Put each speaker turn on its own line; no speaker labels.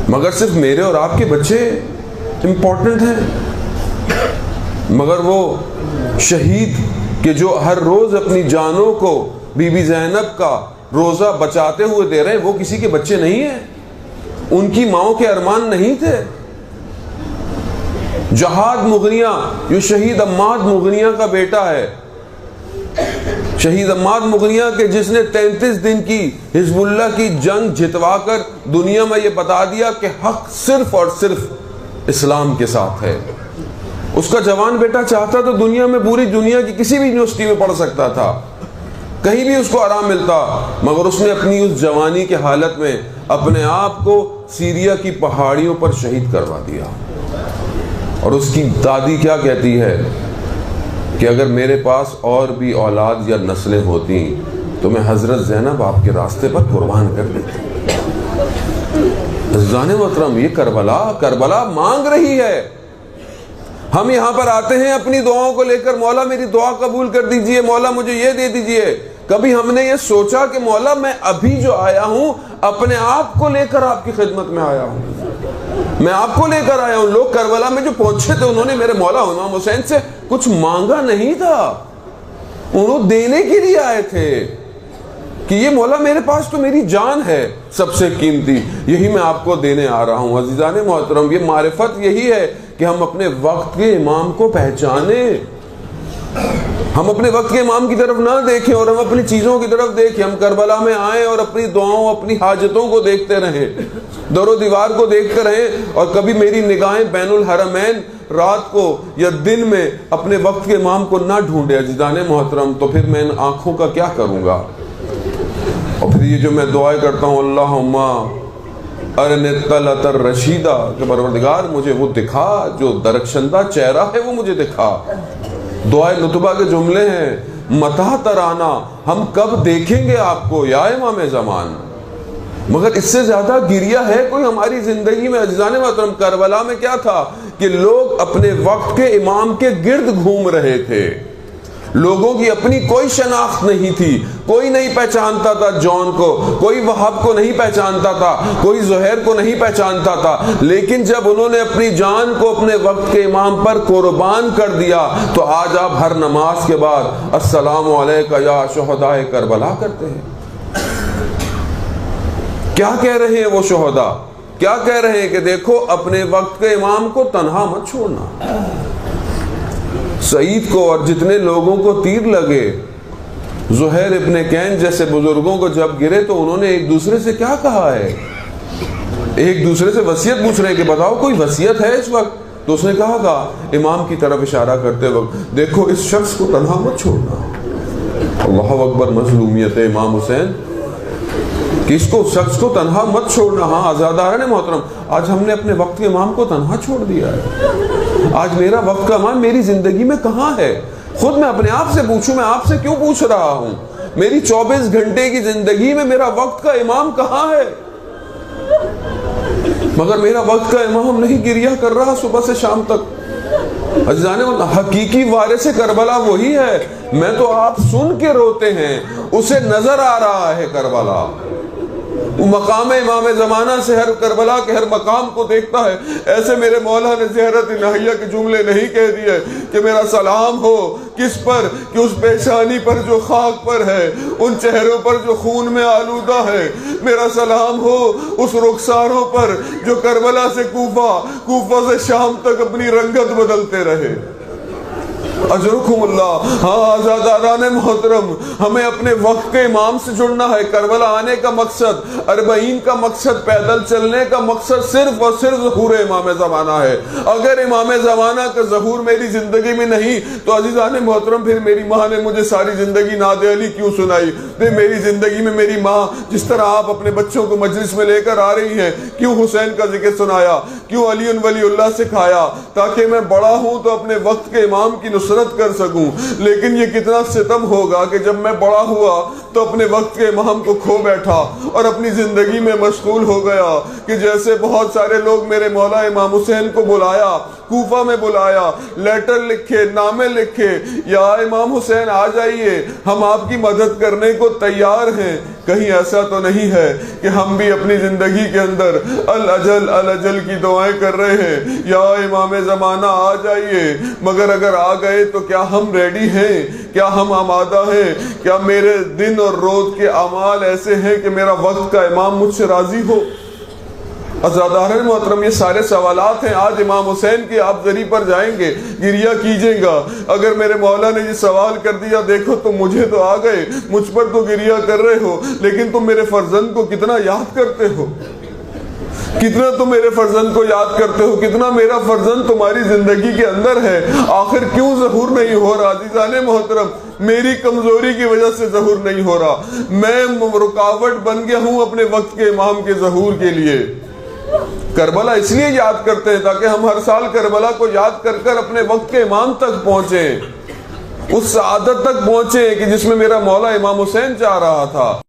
مگر صرف میرے اور آپ کے بچے امپورٹنٹ ہیں؟ مگر وہ شہید کہ جو ہر روز اپنی جانوں کو بی بی زینب کا روزہ بچاتے ہوئے دے رہے ہیں، وہ کسی کے بچے نہیں ہیں؟ ان کی ماؤں کے ارمان نہیں تھے؟ جہاد مغنیہ جو شہید عماد مغنیہ کا بیٹا ہے، شہید عماد مغنیہ کے جس نے 33 دن کی حزب اللہ کی جنگ جتوا کر دنیا میں یہ بتا دیا کہ حق صرف اور صرف اسلام کے ساتھ ہے. اس کا جوان بیٹا چاہتا تو دنیا میں پوری دنیا کی کسی بھی یونیورسٹی میں پڑھ سکتا تھا، کہیں بھی اس کو آرام ملتا، مگر اس نے اپنی اس جوانی کے حالت میں اپنے آپ کو سیریا کی پہاڑیوں پر شہید کروا دیا. اور اس کی دادی کیا کہتی ہے کہ اگر میرے پاس اور بھی اولاد یا نسلیں ہوتی تو میں حضرت زینب آپ کے راستے پر قربان کر دیتی. عزیزان محترم، یہ کربلا مانگ رہی ہے. ہم یہاں پر آتے ہیں اپنی دعاؤں کو لے کر، مولا میری دعا قبول کر دیجئے، مولا مجھے یہ دے دیجئے. کبھی ہم نے یہ سوچا کہ مولا میں ابھی جو آیا ہوں اپنے آپ کو لے کر آپ کی خدمت میں آیا ہوں، میں آپ کو لے کر آیا ہوں. لوگ کربلا میں جو پہنچے تھے انہوں نے میرے مولا امام حسین سے کچھ مانگا نہیں تھا، انہوں دینے کے لیے آئے تھے کہ یہ مولا میرے پاس تو میری جان ہے سب سے قیمتی، یہی میں آپ کو دینے آ رہا ہوں. عزیزان محترم، یہ معرفت یہی ہے کہ ہم اپنے وقت کے امام کو پہچانیں، ہم اپنے وقت کے امام کی طرف نہ دیکھیں اور ہم اپنی چیزوں کی طرف دیکھیں. ہم کربلا میں آئیں اور اپنی دعاؤں اپنی حاجتوں کو دیکھتے رہیں، در و دیوار کو دیکھتے رہیں، اور کبھی میری نگاہیں بین الحرمین رات کو یا دن میں اپنے وقت کے امام کو نہ ڈھونڈے. عزیزان محترم، تو پھر میں ان آنکھوں کا کیا کروں گا؟ اور پھر یہ جو میں دعائیں کرتا ہوں، اللہم ارنی الطلعۃ الرشیدہ، کہ پروردگار مجھے وہ دکھا جو درخشندہ چہرہ ہے، وہ مجھے دکھا. دعائے نتبہ کے جملے ہیں، متى ترانا، ہم کب دیکھیں گے آپ کو یا امام زمان. مگر اس سے زیادہ گریہ ہے کوئی ہماری زندگی میں؟ عزیزان محترم، کربلا میں کیا تھا کہ لوگ اپنے وقت کے امام کے گرد گھوم رہے تھے، لوگوں کی اپنی کوئی شناخت نہیں تھی، کوئی نہیں پہچانتا تھا جون کو، کوئی وہاب کو نہیں پہچانتا تھا، کوئی زہیر کو نہیں پہچانتا تھا. لیکن جب انہوں نے اپنی جان کو اپنے وقت کے امام پر قربان کر دیا تو آج آپ ہر نماز کے بعد السلام علیکہ یا شہدائے کربلا کرتے ہیں. کیا کہہ رہے ہیں وہ شہداء؟ کیا کہہ رہے ہیں کہ دیکھو اپنے وقت کے امام کو تنہا مت چھوڑنا. سعید کو اور جتنے لوگوں کو تیر لگے، زہیر ابن کین جیسے بزرگوں کو جب گرے تو انہوں نے ایک دوسرے سے کیا کہا ہے؟ ایک دوسرے سے وصیت پوچھ رہے ہیں کہ بتاؤ کوئی وصیت ہے اس وقت؟ تو اس نے کہا امام کی طرف اشارہ کرتے وقت، دیکھو اس شخص کو تنہا مت چھوڑنا. اللہ اکبر، مظلومیت امام حسین کہ اس کو شخص کو تنہا مت چھوڑنا. ہاں آزاداران محترم، آج ہم نے اپنے وقت کے امام کو تنہا چھوڑ دیا ہے. آج میرا وقت کا امام میری زندگی میں کہاں ہے؟ خود میں اپنے آپ سے پوچھوں، میں آپ سے کیوں پوچھ رہا ہوں؟ میری 24 گھنٹے کی زندگی میں میرا وقت کا امام کہاں ہے؟ مگر میرا وقت کا امام نہیں گریہ کر رہا صبح سے شام تک. عزیزان، حقیقی وارث کربلا وہی ہے. میں تو آپ سن کے روتے ہیں، اسے نظر آ رہا ہے کربلا. وہ مقام امام زمانہ سے ہر کربلا کے ہر مقام کو دیکھتا ہے. ایسے میرے مولا نے زہرت ناہیہ کے جملے نہیں کہہ دیے کہ میرا سلام ہو کس پر؟ کہ اس پیشانی پر جو خاک پر ہے، ان چہروں پر جو خون میں آلودہ ہے. میرا سلام ہو اس رخساروں پر جو کربلا سے کوفہ سے شام تک اپنی رنگت بدلتے رہے. اجرکم اللہ. ہاں آزاداران محترم، ہمیں اپنے وقت کے امام سے جڑنا ہے. کربلا آنے کا مقصد، 40 کا مقصد، پیدل چلنے کا مقصد صرف اور صرف ظہور امام زمانہ ہے. اگر امام زمانہ کا ظہور میری زندگی میں نہیں تو عزیزان محترم پھر میری ماں نے مجھے ساری زندگی نعت علی کیوں سنائی؟ پھر میری زندگی میں میری ماں جس طرح آپ اپنے بچوں کو مجلس میں لے کر آ رہی ہیں، کیوں حسین کا ذکر سنایا؟ کیوں علی ولی اللہ سکھایا؟ تاکہ میں بڑا ہوں تو اپنے وقت کے امام کی نصرت کر سکوں. لیکن یہ کتنا ستم ہوگا کہ جب میں بڑا ہوا تو اپنے وقت کے امام کو کھو بیٹھا اور اپنی زندگی میں مشغول ہو گیا. کہ جیسے بہت سارے لوگ میرے مولا امام حسین کو بلایا کوفہ میں بلایا، لیٹر لکھے، نامے لکھے، یا امام حسین آ جائیے، ہم آپ کی مدد کرنے کو تیار ہیں۔ کہیں ایسا تو نہیں ہے کہ ہم بھی اپنی زندگی کے اندر الاجل الاجل کی دعائیں کر رہے ہیں، یا امام زمانہ آ جائیے، مگر اگر آ گئے تو کیا ہم ریڈی ہیں؟ کیا ہم آمادہ ہیں؟ کیا میرے دن اور روز کے اعمال ایسے ہیں کہ میرا وقت کا امام مجھ سے راضی ہو؟ عزیزان محترم، یہ سارے سوالات ہیں۔ آج امام حسین کی آپ ذری پر جائیں گے، گریہ کیجئے گا۔ اگر میرے مولا نے یہ سوال کر دیا، دیکھو تم مجھے تو آ گئے، مجھ پر تو گریہ کر رہے ہو، لیکن تم میرے فرزند کو کتنا یاد کرتے ہو؟ کتنا تم میرے فرزند کو یاد کرتے ہو؟ کتنا میرا فرزند تمہاری زندگی کے اندر ہے؟ آخر کیوں ظہور نہیں ہو رہا؟ عزیزان محترم، میری کمزوری کی وجہ سے ظہور نہیں ہو رہا۔ میں رکاوٹ بن گیا ہوں اپنے وقت کے امام کے ظہور کے لیے۔ کربلا اس لیے یاد کرتے ہیں تاکہ ہم ہر سال کربلا کو یاد کر کر اپنے وقت کے امام تک پہنچیں، اس سعادت تک پہنچیں کہ جس میں میرا مولا امام حسین چاہ رہا تھا۔